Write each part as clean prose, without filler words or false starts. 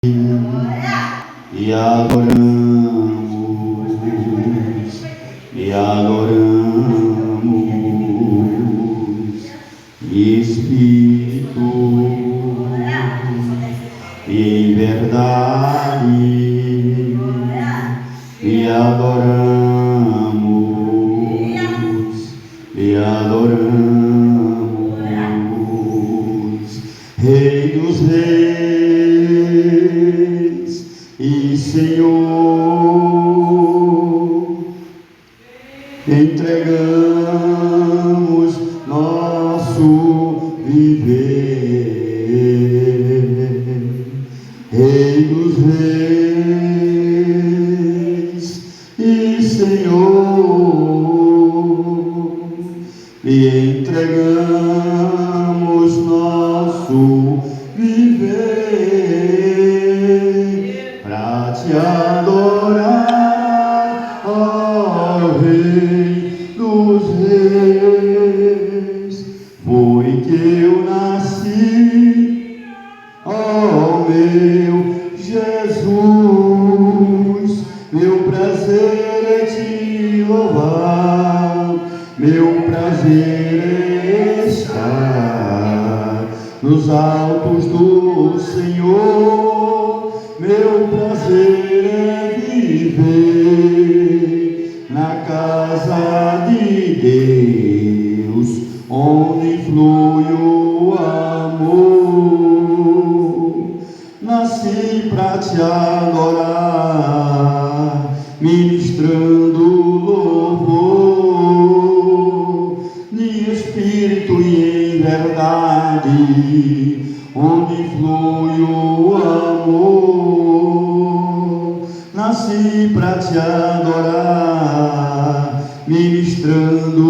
e adoramos, e adoramos, Espírito, em verdade, e adoramos, e adoramos, Rei dos Reis e Senhor, entregamos nosso viver, Rei dos Reis e Senhor, e entregamos nosso viver para te adorar, ó Rei dos Reis. Foi que eu nasci, ó meu Jesus. Meu prazer é te louvar, meu prazer é estar nos altos do Senhor. Meu prazer é viver na casa de Deus, onde flui o amor. Nasci para te adorar, ministrando louvor, de espírito e em verdade, onde flui o amor. Nasci para te adorar, ministrando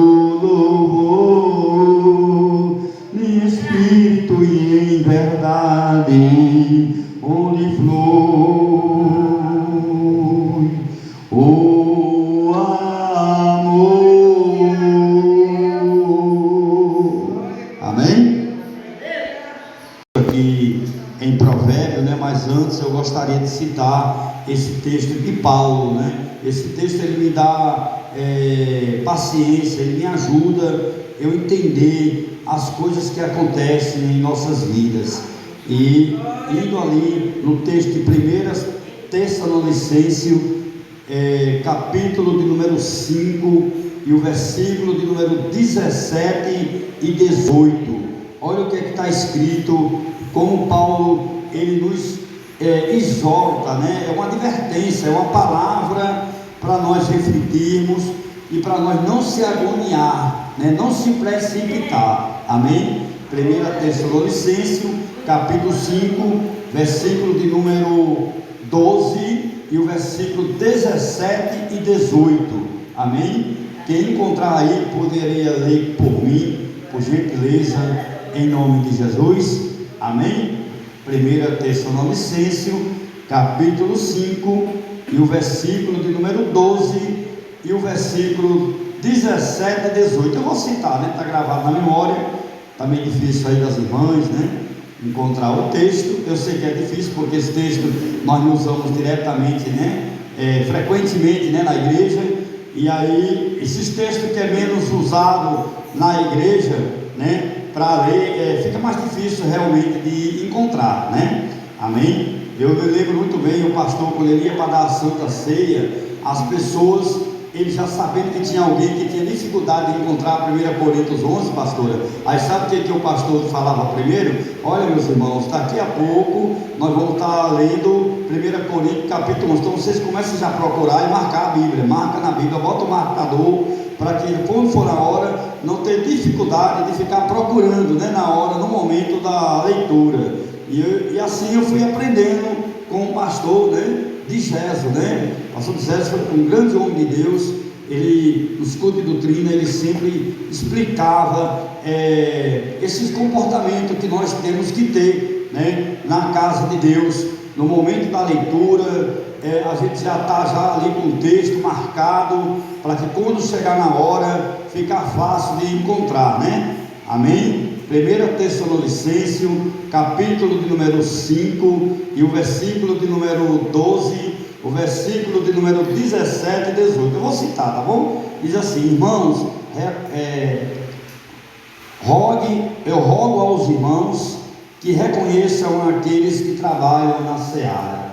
louvor, de espírito e em verdade, onde flui o amor. Amém? Aqui em Provérbio, né? Mas antes eu gostaria de citar esse texto de Paulo, né? Esse texto ele me dá paciência, ele me ajuda eu entender as coisas que acontecem em nossas vidas. E indo ali no texto de 1 Tessalonicenses, capítulo de número 5 e o versículo de número 17 e 18, olha o que está escrito, como Paulo ele nos exorta, né? É uma advertência, é uma palavra para nós refletirmos e para nós não se agoniar, né? Não se precipitar. Amém? 1 Tessalonicenses capítulo 5, versículo de número 12 e o versículo 17 e 18. Amém? Quem encontrar aí poderia ler por mim, por gentileza, em nome de Jesus. Amém? 1 Tessalonicenses capítulo 5 e o versículo de número 12 e o versículo 17 e 18. Eu vou citar, né? Está gravado na memória. Está meio difícil aí das irmãs, né? Encontrar o texto. Eu sei que é difícil porque esse texto nós não usamos diretamente, né? Frequentemente, né? Na igreja. E aí esses textos que é menos usado na igreja, né? Para ler, fica mais difícil realmente de encontrar, né? Amém? Eu me lembro muito bem, o pastor, quando ele ia para dar a Santa Ceia, as pessoas, ele já sabendo que tinha alguém que tinha dificuldade de encontrar 1 Coríntios 11, pastora, aí sabe o que o pastor falava primeiro? Olha, meus irmãos, daqui a pouco nós vamos estar lendo 1 Coríntios capítulo 11, então vocês começam já a procurar e marcar a Bíblia, marca na Bíblia, bota o marcador, para que quando for a hora, não ter dificuldade de ficar procurando, né, na hora, no momento da leitura. E assim eu fui aprendendo com o pastor, né, de Gesso, né? O pastor de Gesso foi um grande homem de Deus. Ele, nos cultos de doutrina, ele sempre explicava esses comportamentos que nós temos que ter, né, na casa de Deus. No momento da leitura, a gente já está já ali com o texto marcado, para que quando chegar na hora, ficar fácil de encontrar, né? Amém? 1 Tessalonicenses, capítulo de número 5, e o versículo de número 12, o versículo de número 17 e 18. Eu vou citar, tá bom? Diz assim: irmãos, eu rogo aos irmãos que reconheçam aqueles que trabalham na seara.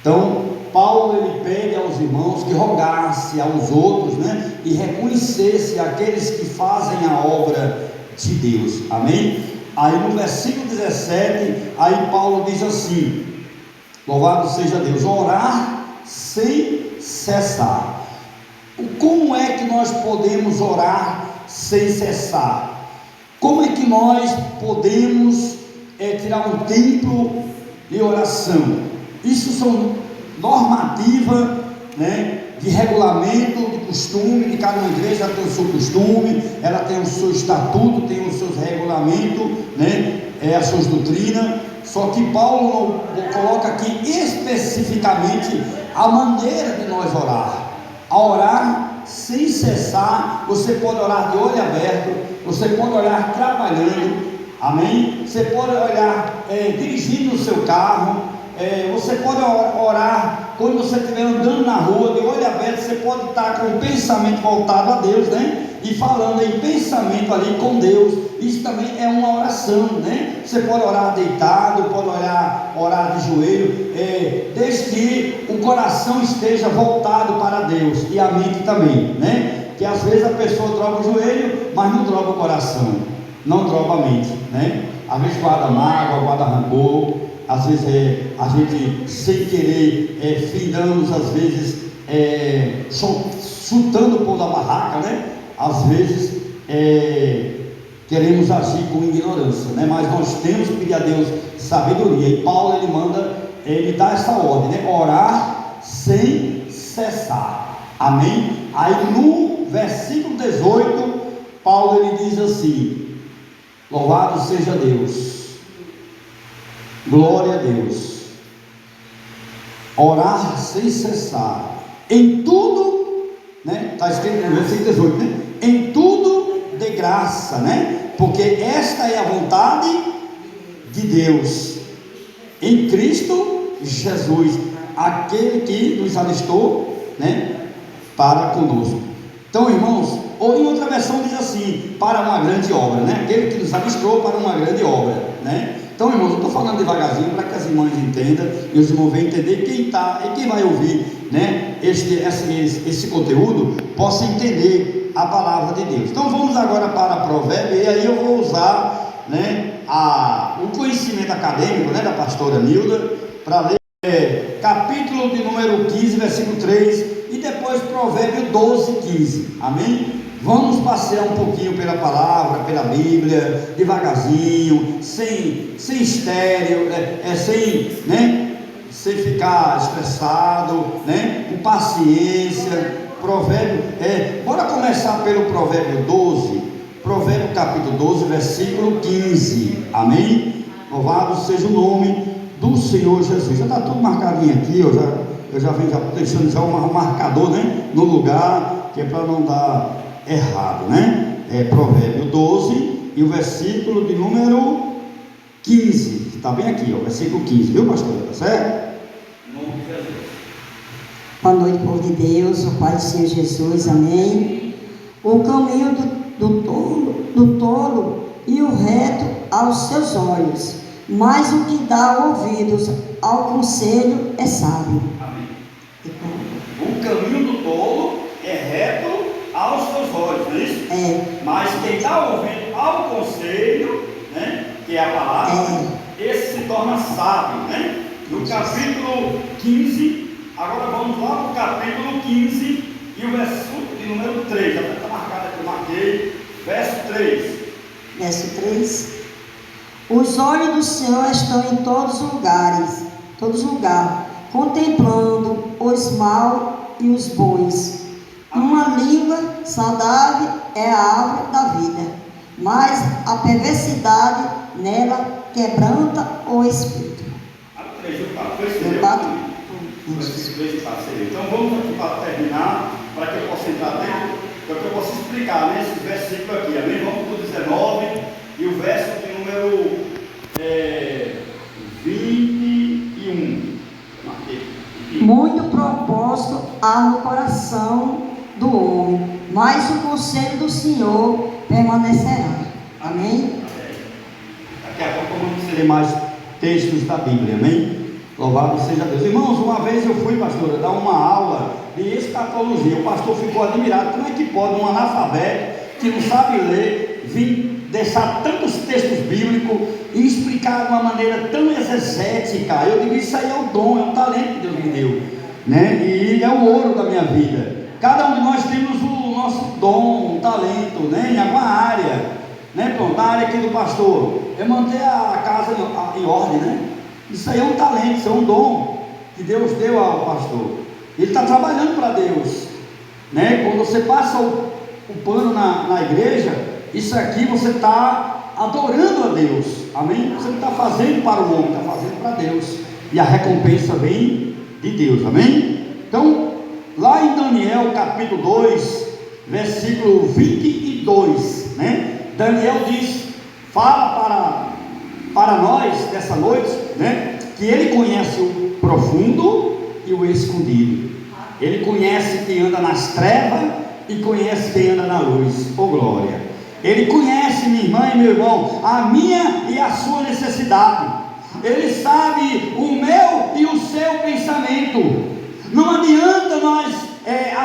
Então, Paulo ele pede aos irmãos que rogasse aos outros, né, e reconhecesse aqueles que fazem a obra de Deus, amém? Aí no versículo 17, aí Paulo diz assim: louvado seja Deus, orar sem cessar. Como é que nós podemos orar sem cessar? Como é que nós podemos tirar um tempo de oração? Isso são normativa, né, de regulamento, de costume, de cada igreja tem o seu costume, ela tem o seu estatuto, tem os seus regulamentos, né, as suas doutrinas. Só que Paulo coloca aqui especificamente a maneira de nós orar. A orar sem cessar. Você pode orar de olho aberto, você pode orar trabalhando, amém? Você pode orar dirigindo o seu carro. Você pode orar quando você estiver andando na rua, de olho aberto. Você pode estar com o pensamento voltado a Deus, né? E falando em pensamento ali com Deus. Isso também é uma oração, né? Você pode orar deitado, pode orar de joelho, desde que o coração esteja voltado para Deus, e a mente também, né? Que às vezes a pessoa droga o joelho, mas não droga o coração, não droga a mente, né? Às vezes guarda mágoa, guarda rancor. Às vezes a gente, sem querer, findamos, às vezes chutando o pão da barraca, né? Às vezes queremos agir com ignorância, né? Mas nós temos que pedir a Deus sabedoria. E Paulo ele dá essa ordem, né? Orar sem cessar, amém? Aí no versículo 18, Paulo ele diz assim: louvado seja Deus, glória a Deus, orar sem cessar, em tudo, né? Está escrito no versículo 18, né? Em tudo de graça, né? Porque esta é a vontade de Deus em Cristo Jesus, aquele que nos alistou, né, para conosco. Então, irmãos, ou em outra versão diz assim: para uma grande obra, né? Aquele que nos alistou para uma grande obra, né? Então, irmãos, eu estou falando devagarzinho para que as irmãs entendam e os irmãos venham entender, quem vai ouvir, né, esse conteúdo possa entender a palavra de Deus. Então vamos agora para Provérbios, e aí eu vou usar, né, o conhecimento acadêmico, né, da pastora Nilda, para ler capítulo de número 15, versículo 3, e depois Provérbios 12, 15, amém? Vamos passear um pouquinho pela palavra, pela Bíblia, devagarzinho, sem estéreo, sem ficar estressado, né? Com paciência. Bora começar pelo Provérbio 12, Provérbio capítulo 12, versículo 15, amém? Louvado seja o nome do Senhor Jesus. Já está tudo marcadinho aqui, eu já venho deixando já um marcador, né, no lugar, que é para não dar errado, né? Provérbio 12 e o versículo de número 15, está bem aqui, ó, versículo 15, viu, pastor? Tá certo? Em nome de Jesus. Boa noite, povo de Deus, o Pai do Senhor Jesus, amém. O caminho do tolo e o reto aos seus olhos, mas o que dá ouvidos ao conselho é sábio. Amém. O caminho do tolo é reto aos seus olhos, não é isso? Mas quem dá ouvido ao conselho, né, que é a palavra, esse se torna sábio, né? No capítulo 15, agora vamos lá para o capítulo 15 e o versículo de número 3, já está marcado aqui, eu marquei, verso 3. Verso 3: os olhos do Senhor estão em todos os lugares, contemplando os maus e os bons. Uma língua saudável é a árvore da vida, mas a perversidade nela quebranta o espírito. Então vamos aqui para terminar, para que eu possa entrar dentro, para que eu possa explicar, né, esses versículos aqui, amém? Vamos para o 19, e o verso de número 21. Muito propósito há no coração do homem, mas o conselho do Senhor permanecerá. Amém? Daqui a pouco vamos ler mais textos da Bíblia, amém? Louvado seja Deus. Irmãos, uma vez eu fui, pastora, dar uma aula de escatologia. O pastor ficou admirado. Como é que pode um analfabeto que não sabe ler vir deixar tantos textos bíblicos e explicar de uma maneira tão exegética? Eu digo, isso aí é o dom, é um talento que Deus me deu, né? E é o ouro da minha vida. Cada um de nós temos o nosso dom, um talento, né? Em alguma área, né? Pronto, a área aqui do pastor é manter a casa em ordem, né? Isso aí é um talento, isso é um dom que Deus deu ao pastor. Ele está trabalhando para Deus, né? Quando você passa o pano na igreja, isso aqui você está adorando a Deus, amém? Você não está fazendo para o homem, está fazendo para Deus, e a recompensa vem de Deus, amém? Então, lá em Daniel capítulo 2, versículo 22, né? Daniel diz, fala para nós nessa noite, né? Que ele conhece o profundo e o escondido. Ele conhece quem anda nas trevas e conhece quem anda na luz. Oh glória! Ele conhece, minha irmã e meu irmão, a minha e a sua necessidade. Ele sabe o meu e o seu pensamento. Não adianta nós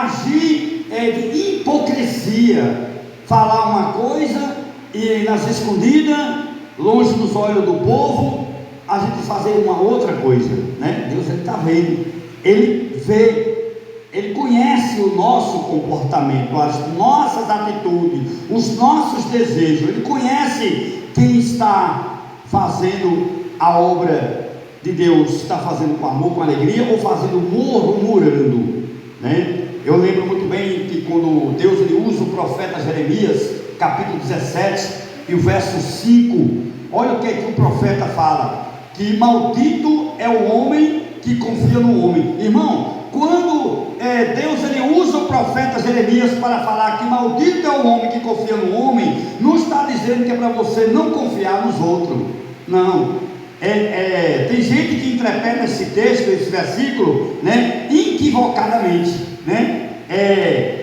agir de hipocrisia, falar uma coisa e nas escondidas, longe dos olhos do povo, a gente fazer uma outra coisa, né? Deus, ele está vendo, ele vê, ele conhece o nosso comportamento, as nossas atitudes, os nossos desejos. Ele conhece quem está fazendo a obra de Deus, está fazendo com amor, com alegria, ou fazendo murmurando, né? Eu lembro muito bem que quando Deus ele usa o profeta Jeremias, capítulo 17 e o verso 5, olha o que o profeta fala, que maldito é o homem que confia no homem. Irmão, quando Deus ele usa o profeta Jeremias para falar que maldito é o homem que confia no homem, não está dizendo que é para você não confiar nos outros, não. Tem gente que interpreta esse texto, esse versículo, né, equivocadamente, né?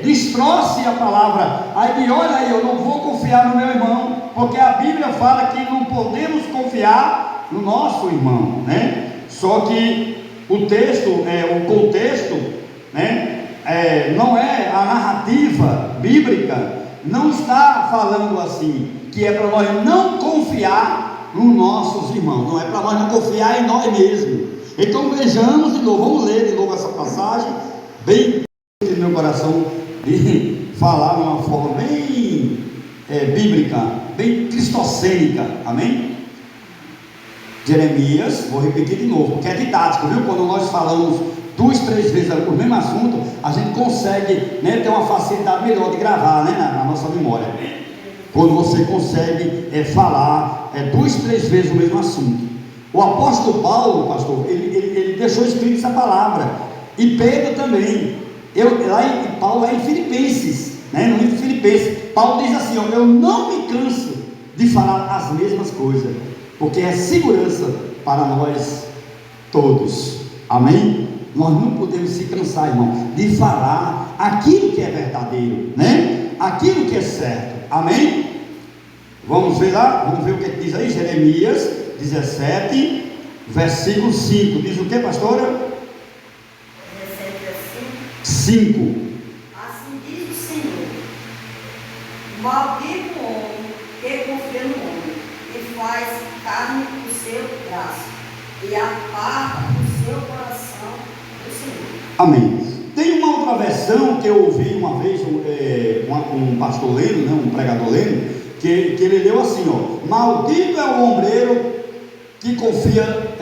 Distorce a palavra, aí diz, olha aí, eu não vou confiar no meu irmão, porque a Bíblia fala que não podemos confiar no nosso irmão, né? Só que o texto, o contexto, né, não é a narrativa bíblica, não está falando assim, que é para nós não confiar nos nossos irmãos, não é para nós não confiar em nós mesmos. Então vejamos de novo, vamos ler de novo essa passagem, bem no meu coração, de falar de uma forma bem bíblica, bem cristocênica, amém? Jeremias, vou repetir de novo, porque é didático, viu? Quando nós falamos 2, 3 vezes o mesmo assunto, a gente consegue, né, ter uma facilidade melhor de gravar, né, na nossa memória. Quando você consegue falar 2, 3 vezes o mesmo assunto. O apóstolo Paulo, pastor, ele deixou escrito essa palavra, e Pedro também. Paulo é em Filipenses, né? No livro de Filipenses, Paulo diz assim, eu não me canso de falar as mesmas coisas, porque é segurança para nós todos, amém? Nós não podemos se cansar, irmão, de falar aquilo que é verdadeiro, né? Aquilo que é certo, amém? Vamos ver lá, vamos ver o que diz aí, Jeremias 17, versículo 5, diz o que, pastora? 5. Assim diz o Senhor: maldito o homem que confia no homem, e faz carne o seu braço, e aparta o seu coração do Senhor. Amém. Tem uma outra versão que eu ouvi uma vez, um pastor lendo, né, um pregador lendo, que ele leu assim, ó: maldito é o ombreiro que confia,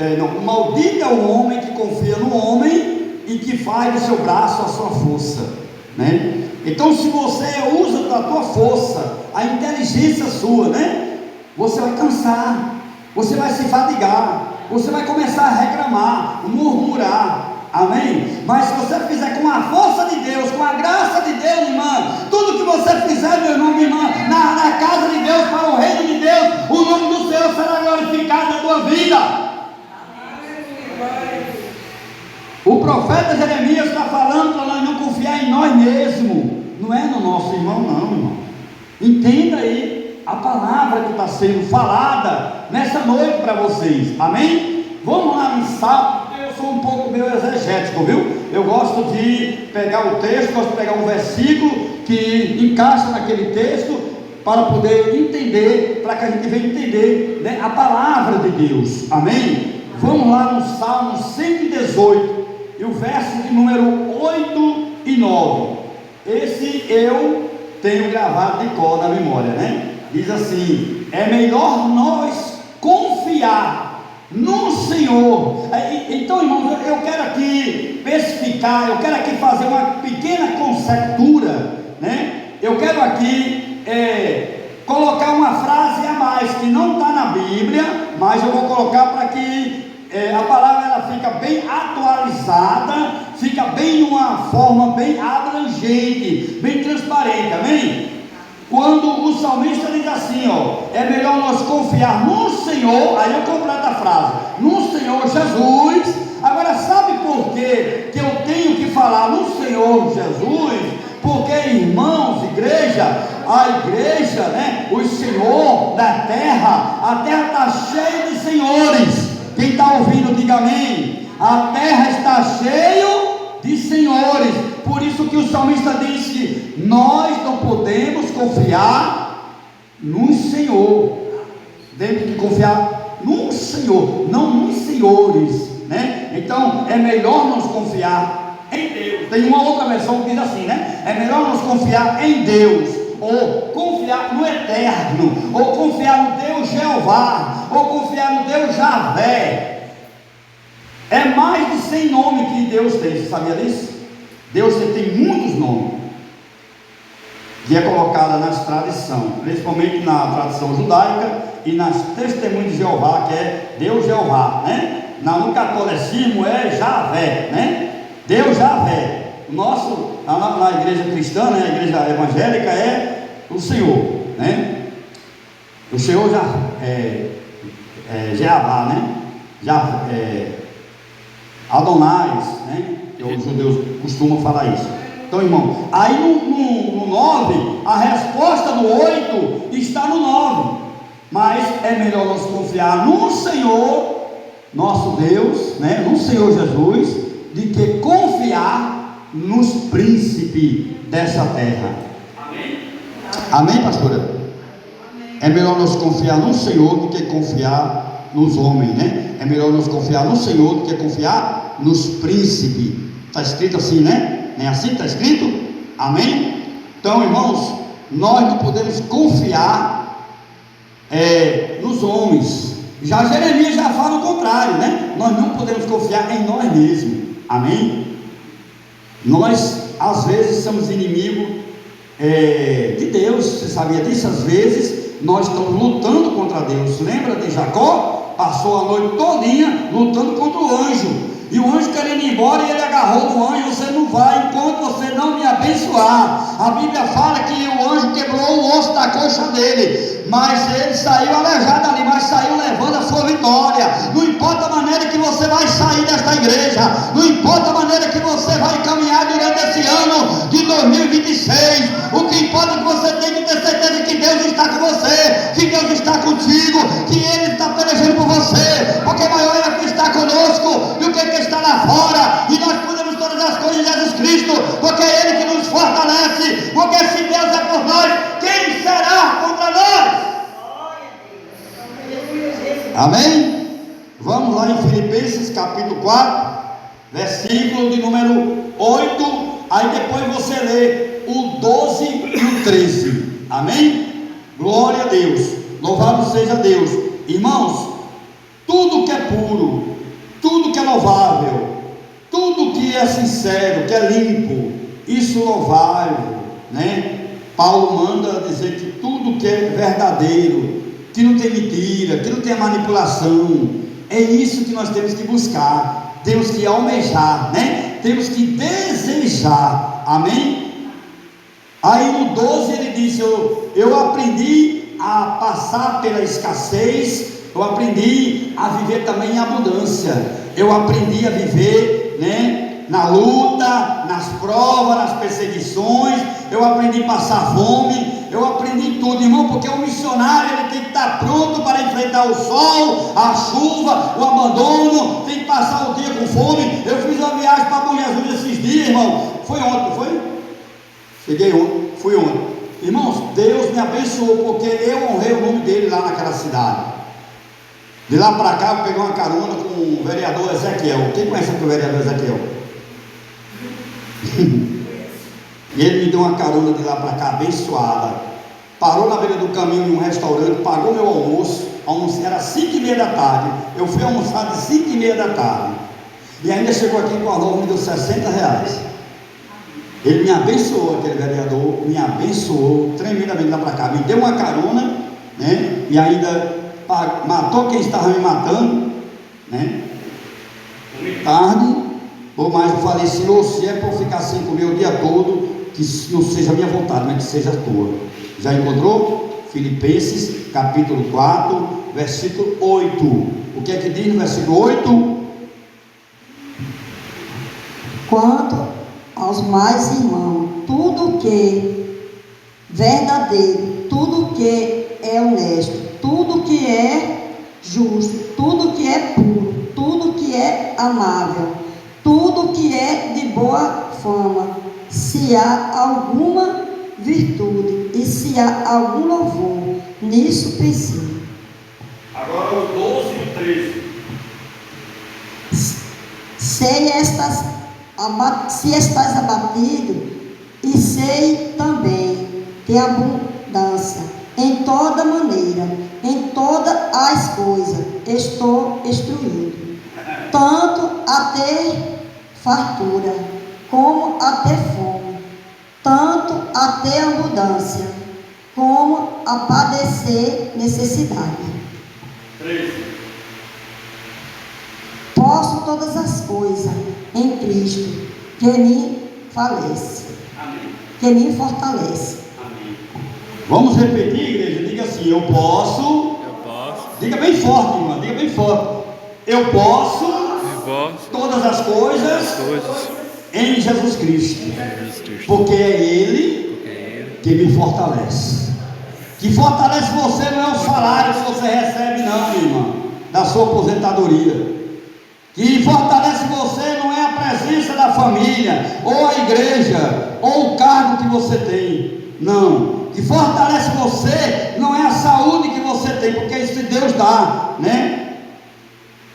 maldito é o homem que confia no homem e que faz do seu braço a sua força, né? Então, se você usa da tua força, a inteligência sua, né, você vai cansar, você vai se fadigar, você vai começar a reclamar, murmurar, amém? Mas se você fizer com a força de Deus, com a graça de Deus, irmã, tudo que você fizer, meu irmão, minha irmã, na casa de Deus, para o reino de Deus, profeta Jeremias está falando para nós não confiar em nós mesmos, não é no nosso irmão, não, irmão. Entenda aí a palavra que está sendo falada nessa noite para vocês, amém? Vamos lá no Salmo. Eu sou um pouco meio exegético, viu? Eu gosto de pegar o texto, gosto de pegar um versículo que encaixa naquele texto para poder entender, para que a gente venha entender, né, a palavra de Deus, amém? Vamos lá no Salmo 118 e o verso de número 8 e 9. Esse eu tenho gravado de cor na memória, né? Diz assim: é melhor nós confiar no Senhor. Então, irmãos, eu quero aqui especificar, eu quero aqui fazer uma pequena conjectura, né? Eu quero aqui colocar uma frase a mais que não está na Bíblia, mas eu vou colocar para que a palavra ela fica bem atualizada, fica bem de uma forma bem abrangente, bem transparente, amém? Quando o salmista diz assim, ó, é melhor nós confiar no Senhor, aí eu completo a frase, no Senhor Jesus. Agora sabe por quê que eu tenho que falar no Senhor Jesus? Porque, irmãos, igreja, a igreja, né, o Senhor da terra, a terra está cheia de senhores. Quem está ouvindo, diga amém. A terra está cheia de senhores. Por isso que o salmista diz que nós não podemos confiar no Senhor. Temos que confiar no Senhor, não nos senhores, né? Então é melhor nós confiar em Deus. Tem uma outra versão que diz assim, né? É melhor nós confiar em Deus, ou confiar no Eterno, ou confiar no Deus Jeová, ou confiar no Deus Javé. É mais de 100 nomes que Deus tem, você sabia disso? Deus tem muitos nomes, que é colocada nas tradições, principalmente na tradição judaica e nas testemunhas de Jeová, que é Deus Jeová, né? No catolicismo é Javé, né? Deus Javé. O nosso, na igreja cristã, né, a igreja evangélica, é o Senhor, né? O Senhor já Jeová, né? Adonais, né? Os judeus costumam falar isso. Então, irmão, aí no 9, a resposta do 8 está no 9. Mas é melhor nós confiar no Senhor, nosso Deus, né? No Senhor Jesus, de que confiar nos príncipes dessa terra. Amém? Amém, pastora? É melhor nós confiar no Senhor do que confiar nos homens, né? É melhor nós confiar no Senhor do que confiar nos príncipes. Está escrito assim, né? Não é assim que está escrito? Amém? Então, irmãos, nós não podemos confiar nos homens. Já Jeremias já fala o contrário, né? Nós não podemos confiar em nós mesmos. Amém? Nós às vezes somos inimigos de Deus. Você sabia disso? Às vezes nós estamos lutando contra Deus. Lembra de Jacó? Passou a noite todinha lutando contra o anjo, e o anjo querendo ir embora, e ele agarrou no anjo: você não vai enquanto você não me abençoar. A Bíblia fala que o anjo quebrou o osso da coxa dele, mas ele saiu aleijado ali, mas saiu levando a sua vitória. Não importa a maneira que você vai sair desta igreja, não importa a maneira que você vai caminhar durante esse ano de 2026, o que importa é que você tem que ter certeza que Deus está com você, que Deus está contigo, que Ele está pelejando por você, porque maior é que está conosco do que está lá fora. E nós podemos todas as coisas em Jesus Cristo, porque é Ele que nos fortalece. Porque se Deus é por nós, quem será contra nós? Amém? Vamos lá em Filipenses capítulo 4, versículo de número 8. Aí depois você lê o 12 e o 13. Amém? Glória a Deus, louvado seja Deus. Irmãos, tudo que é puro, tudo que é louvável, tudo que é sincero, que é limpo, isso louvável, né? Paulo manda dizer que tudo que é verdadeiro, que não tem mentira, que não tem manipulação, é isso que nós temos que buscar, temos que almejar, né? Temos que desejar, amém? Aí no 12 ele disse: eu aprendi a passar pela escassez, eu aprendi a viver também em abundância, eu aprendi a viver, né, Na luta, nas provas, nas perseguições, eu aprendi a passar fome, eu aprendi tudo, irmão, porque o missionário ele tem que estar pronto para enfrentar o sol, a chuva, o abandono, tem que passar o dia com fome. Eu fiz uma viagem para Bom Jesus esses dias, irmão, foi ontem, não foi? Cheguei ontem, fui ontem. Irmãos, Deus me abençoou, porque eu honrei o nome dele lá naquela cidade. De lá para cá eu peguei uma carona com o vereador Ezequiel. Quem conhece aqui o vereador Ezequiel? E ele me deu uma carona de lá para cá, abençoada. Parou na beira do caminho em um restaurante, pagou meu almoço. Era 5h30 da tarde. Eu fui almoçar de 5h30 da tarde. E ainda chegou aqui com a nova, me deu R$60. Ele me abençoou, aquele vereador, me abençoou tremendamente lá para cá. Me deu uma carona, né? E ainda matou quem estava me matando, né? Tarde, mas eu falei, Senhor, se é para eu ficar sem comer o dia todo, que não seja a minha vontade, mas que seja a tua. Já encontrou? Filipenses capítulo 4, versículo 8. O que é que diz no versículo 8? Quanto aos mais irmãos, tudo que verdadeiro, tudo que é honesto, tudo que é justo, tudo que é puro, tudo que é amável, tudo que é de boa fama, se há alguma virtude e se há algum louvor, nisso pense. Agora o 12 e o 13. Se estás abatido, e sei também ter abundância em toda maneira, em todas as coisas, estou instruído, tanto a ter fartura, como a ter fome, tanto a ter abundância, como a padecer necessidade. 13. Posso todas as coisas em Cristo, que me fortalece. Amém. Que me fortalece. Amém. Vamos repetir, igreja? Diga assim: eu posso. Diga bem forte, irmã. Diga bem forte. Eu posso todas as coisas em Jesus Cristo. Porque é Ele que me fortalece. Que fortalece você não é o salário que você recebe, não, minha irmã, da sua aposentadoria. Que fortalece você não é a presença da família, ou a igreja, ou o cargo que você tem. Não. Que fortalece você não é a saúde que você tem, porque isso Deus dá, né?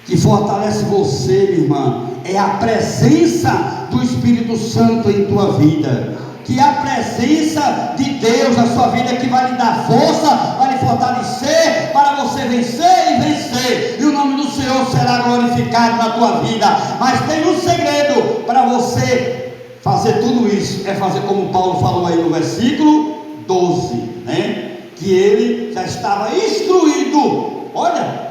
Que fortalece você, minha irmã, é a presença do Espírito Santo em tua vida. Que a presença de Deus na sua vida que vai lhe dar força, vai lhe fortalecer para você vencer e vencer, e o nome do Senhor será glorificado na tua vida. Mas tem um segredo para você fazer tudo isso, é fazer como Paulo falou aí no versículo 12, né? Que ele já estava instruído, olha,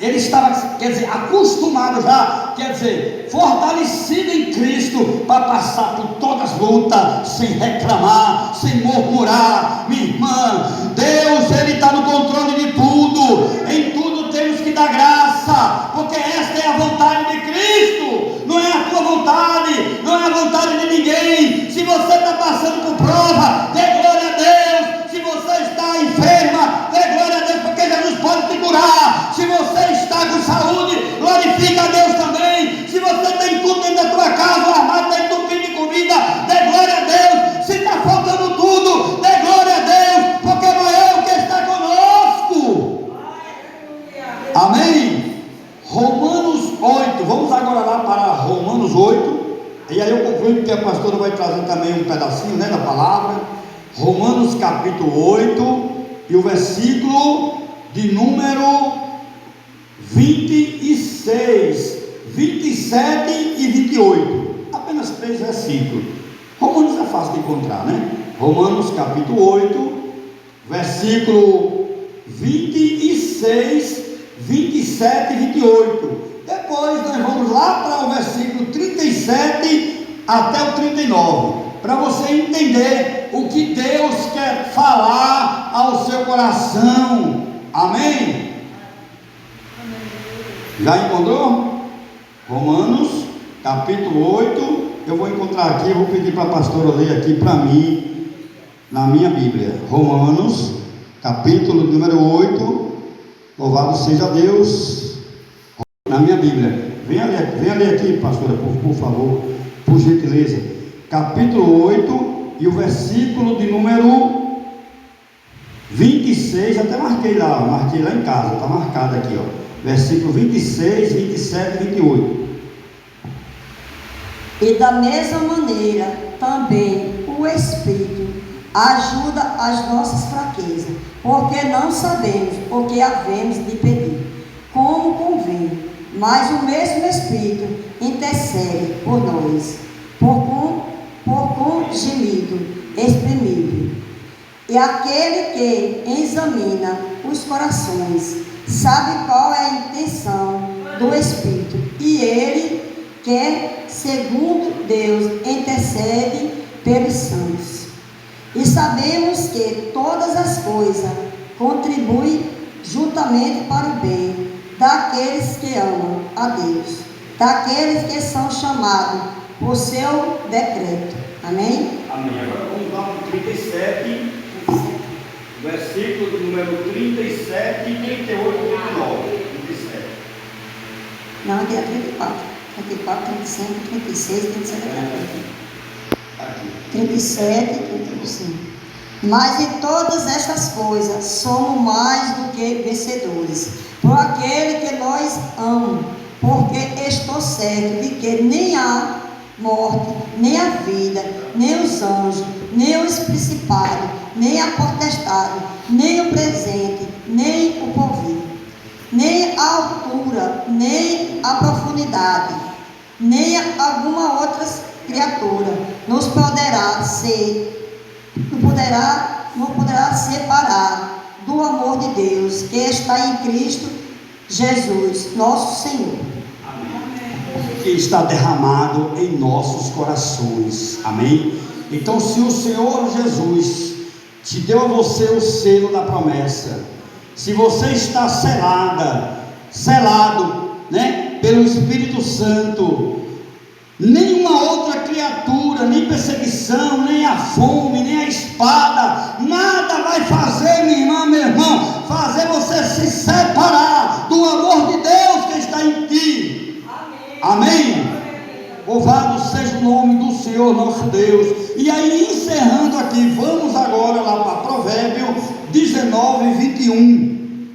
ele estava, quer dizer, acostumado já, quer dizer, fortalecido em Cristo, para passar por todas as lutas, sem reclamar, sem murmurar. Minha irmã, Deus, Ele está no controle de tudo, em tudo temos que dar graça, porque esta é a vontade de Cristo, não é a tua vontade, não é a vontade de ninguém. Se você está passando por prova, dê glória a Deus. Se você está enferma, dê glória a Deus, porque Jesus pode te curar. Se você está com saúde, glorifica a Deus também. Se você tem tudo dentro da tua casa, o armário está entupido de comida, dê glória a Deus. Se está faltando tudo, dê glória a Deus, porque maior é o que está conosco. Amém? Romanos 8, vamos agora lá para Romanos 8, e aí eu concluo, porque a pastora vai trazer também um pedacinho, né, da palavra. Romanos capítulo 8 e o versículo de número 26, 27 e 28, apenas 3 versículos. Romanos é fácil de encontrar, né? Romanos capítulo 8, versículo 26, 27 e 28. Depois nós vamos lá para o versículo 37 até o 39, para você entender o que Deus quer falar ao seu coração. Amém? Já encontrou? Romanos capítulo 8. Eu vou encontrar aqui, eu vou pedir para a pastora ler aqui para mim, na minha Bíblia. Romanos, capítulo número 8. Louvado seja Deus. Na minha Bíblia. Venha ler aqui, pastora, por favor, por gentileza. Capítulo 8 e o versículo de número 26. Até marquei lá em casa, está marcado aqui, ó. Versículo 26, 27 e 28. E da mesma maneira também o Espírito ajuda as nossas fraquezas, porque não sabemos o que havemos de pedir, como convém, mas o mesmo Espírito intercede por nós, por gemido exprimível. E aquele que examina os corações sabe qual é a intenção do Espírito, e ele que, segundo Deus, intercede pelos santos. E sabemos que todas as coisas contribuem juntamente para o bem daqueles que amam a Deus, daqueles que são chamados por seu decreto. Amém? Amém. Agora vamos lá para o 37, versículo de número 37, 38 e 39. 37. Não, aqui é 34. 34, 35, 36, 37, 37 e 35. Mas em todas estas coisas somos mais do que vencedores, por aquele que nós amamos, porque estou certo de que nem a morte, nem a vida, nem os anjos, nem os principados, nem a potestade, nem o presente, nem o porvir, nem a altura, nem a profundidade, nem alguma outra criatura nos poderá separar do amor de Deus que está em Cristo Jesus, nosso Senhor. Amém. Que está derramado em nossos corações. Amém? Então, se o Senhor Jesus te deu a você o selo da promessa, se você está selado, né, pelo Espírito Santo, nenhuma outra criatura, nem perseguição, nem a fome, nem a espada, nada vai fazer, minha irmã, meu irmão, fazer você se separar do amor de Deus que está em ti. Amém? Louvado seja o nome do Senhor nosso Deus. E aí, encerrando aqui, vamos agora lá para Provérbio 19, 21.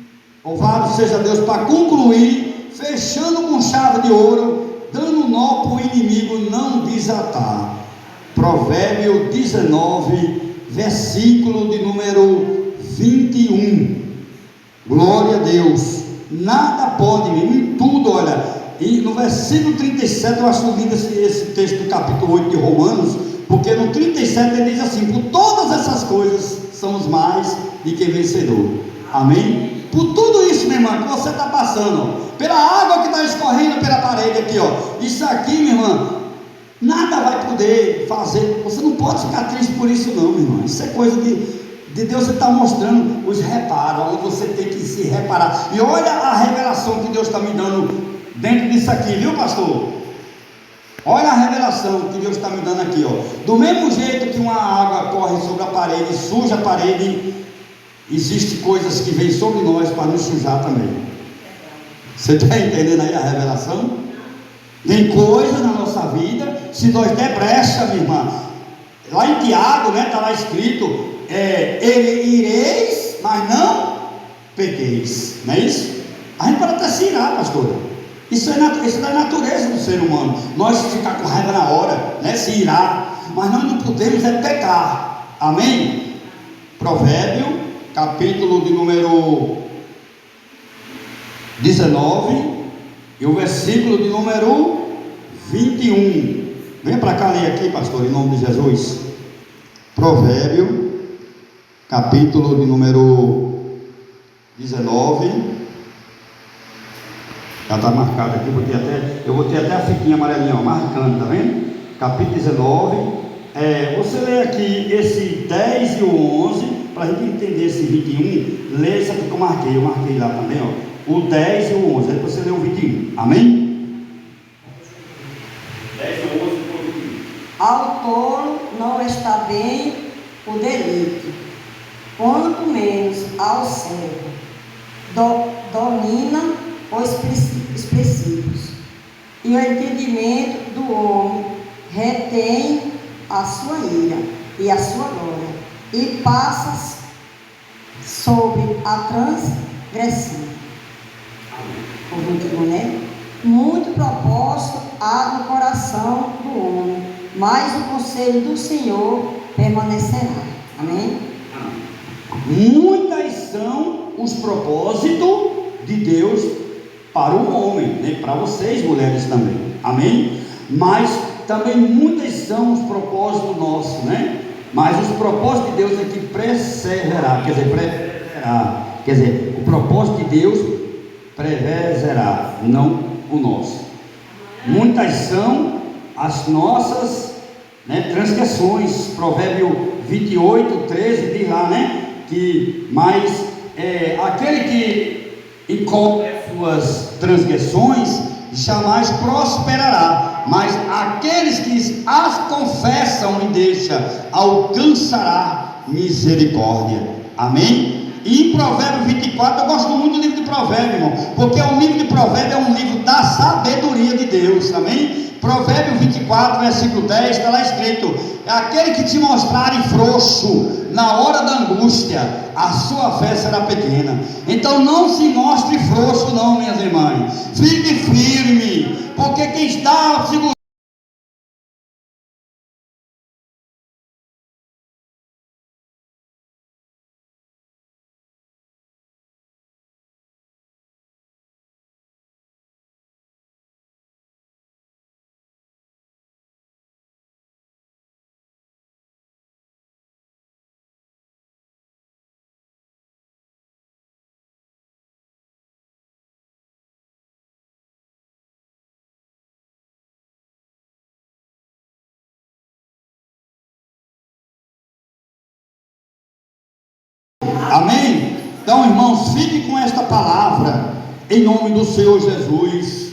Louvado seja Deus, para concluir, fechando com chave de ouro, dando nó para o inimigo não desatar. Provérbio 19, versículo de número 21. Glória a Deus. Nada pode, em tudo, olha. E no versículo 37, eu acho lindo esse texto do capítulo 8 de Romanos, porque no 37 ele diz assim: por todas essas coisas somos mais do que vencedor. Amém? Por tudo isso, minha irmã, que você está passando, ó, pela água que está escorrendo pela parede aqui, ó, isso aqui, minha irmã, nada vai poder fazer. Você não pode ficar triste por isso não, minha irmã. Isso é coisa de Deus. Você está mostrando os reparos, onde você tem que se reparar. E olha a revelação que Deus está me dando dentro disso aqui, viu, pastor? Olha a revelação que Deus está me dando aqui, ó. Do mesmo jeito que uma água corre sobre a parede, suja a parede, existem coisas que vêm sobre nós para nos sujar também. Você está entendendo aí a revelação? Tem coisa na nossa vida, se nós der brecha, minha irmã, lá em Tiago, né, está lá escrito, ireis, mas não pequeis, não é isso? A gente pode até se irar, pastora. Isso é da natureza do ser humano. Nós ficar com raiva na hora, né, se irar, mas nós não podemos pecar. Amém? Provérbio, capítulo de número 19 e o versículo de número 21. Vem para cá ler aqui, pastor, em nome de Jesus. Provérbio, capítulo de número 19. Já está marcado aqui, eu vou ter até a fitinha amarelinha, ó, marcando, tá vendo? Capítulo 19. Você lê aqui esse 10 e o 11, para a gente entender esse 21, lê esse aqui que eu marquei lá também, ó, o 10 e o 11, aí você lê o 21, amém? Ao tolo não está bem o deleite, quanto menos ao servo. Domina os princípios, e o entendimento do homem retém a sua ira e a sua glória, e passa sobre a transgressão. O último, né? Muito propósito há no coração do homem, mas o conselho do Senhor permanecerá. Amém? Muitas são os propósitos de Deus para o homem, né? Para vocês, mulheres, também. Amém? Mas também muitas são os propósitos nossos, né? Mas os propósitos de Deus é que perseverar, quer dizer, o propósito de Deus preservará, não o nosso. Muitas são as nossas, né, transgressões. Provérbio 28, 13 diz lá, né? Que mais aquele que encobre suas transgressões jamais prosperará, mas aqueles que as confessam e deixam alcançará misericórdia. Amém? E em Provérbio 24, eu gosto muito do livro de Provérbio, irmão, porque o livro de Provérbio é um livro da sabedoria de Deus. Amém? Provérbio 24, versículo 10, está lá escrito: aquele que te mostrarem frouxo na hora da angústia, a sua fé será pequena. Então não se mostre frouxo não, minhas irmãs, fique firme, porque quem está segurando Amém? Então, irmãos, fique com esta palavra, em nome do Senhor Jesus.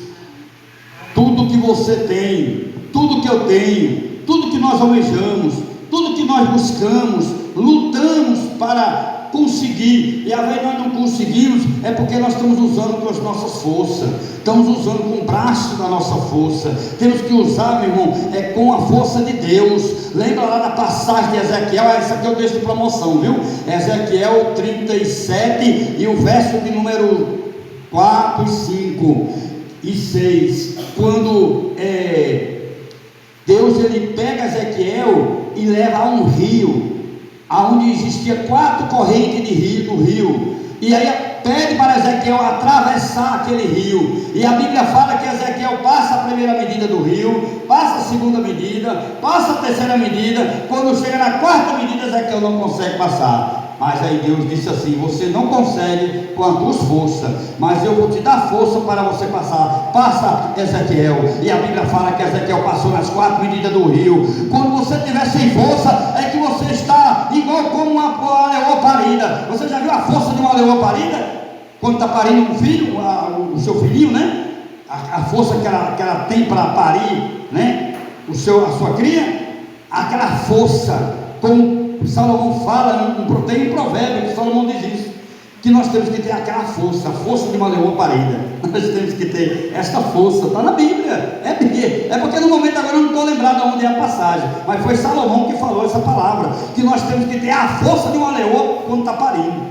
Tudo que você tem, tudo que eu tenho, tudo que nós almejamos, tudo que nós buscamos, lutamos para conseguir, e às vezes nós não conseguimos, é porque nós estamos usando com as nossas forças, estamos usando com o braço da nossa força. Temos que usar, meu irmão, com a força de Deus. Lembra lá da passagem de Ezequiel? Essa aqui é o texto de promoção, viu? Ezequiel 37 e o verso de número 4 e 5 e 6, quando Deus ele pega Ezequiel e leva a um rio, aonde existia 4 correntes do rio, e aí pede para Ezequiel atravessar aquele rio, e a Bíblia fala que Ezequiel passa a primeira medida do rio, passa a segunda medida, passa a terceira medida, quando chega na 4ª medida Ezequiel não consegue passar. Mas aí Deus disse assim: você não consegue com as tuas forças, mas eu vou te dar força para você passar. Passa, Ezequiel. E a Bíblia fala que Ezequiel passou nas 4 medidas do rio. Quando você estiver sem força, é que você está igual como uma leoa parida. Você já viu a força de uma leoa parida? Quando está parindo um filho, o seu filhinho, né? A força que ela tem para parir, né? A sua cria, aquela força, como Salomão fala, tem um provérbio que Salomão diz isso, que nós temos que ter aquela força, a força de uma leoa parida. Nós temos que ter esta força, está na Bíblia, é porque no momento agora eu não estou lembrado onde é a passagem, mas foi Salomão que falou essa palavra, que nós temos que ter a força de uma leoa quando está parindo.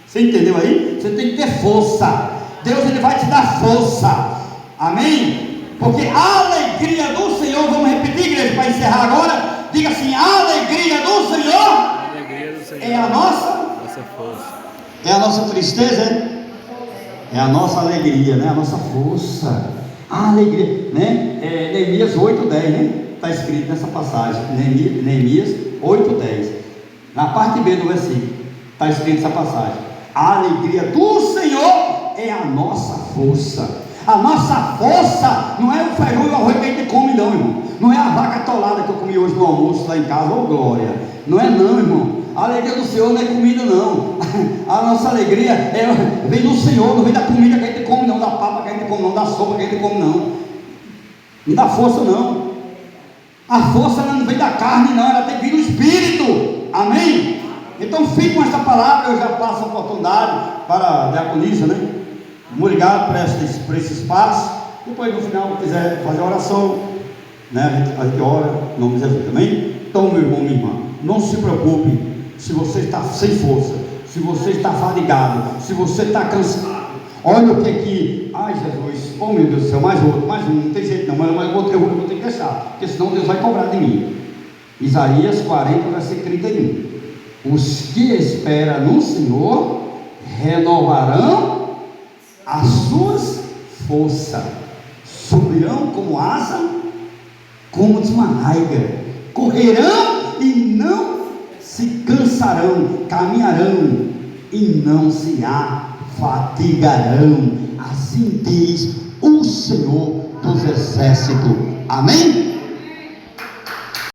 Você entendeu aí? Você tem que ter força. Deus ele vai te dar força. Amém? Porque a alegria do Senhor, vamos repetir, igreja, para encerrar agora. Diga assim: a alegria do Senhor é a nossa força. É a nossa tristeza, é a nossa alegria, né? A nossa força. A alegria, né? Neemias 8:10, né? Está escrito nessa passagem. Neemias 8:10. Na parte B do versículo está escrito essa passagem. A alegria do Senhor é a nossa força. A nossa força não é o feijão e o arroz que a gente come, não, irmão. Não é a vaca atolada que eu comi hoje no almoço lá em casa, ô glória. Não é não, irmão. A alegria do Senhor não é comida, não. A nossa alegria vem do Senhor, não vem da comida que a gente come, não, da papa que a gente come, não, da sopa que a gente come, não. Não dá força, não. A força não vem da carne, não, ela tem que vir do Espírito. Amém? Então fique com essa palavra. Eu já passo a oportunidade para a diaconisa, né? Muito obrigado por esse espaço. Depois no final, quiser fazer a oração, né? A gente ora em nome de Jesus, amém? Então, meu irmão, minha irmã, não se preocupe se você está sem força, se você está fadigado, se você está cansado. Olha o que aqui, ai Jesus, oh meu Deus do céu, mais um, não tem jeito não, mas eu vou ter que deixar, porque senão Deus vai cobrar de mim. Isaías 40, versículo 31. Os que esperam no Senhor renovarão as suas forças, subirão como asa, como de uma águia, correrão e não se cansarão, caminharão e não se fatigarão. Assim diz o Senhor dos Exércitos. Amém?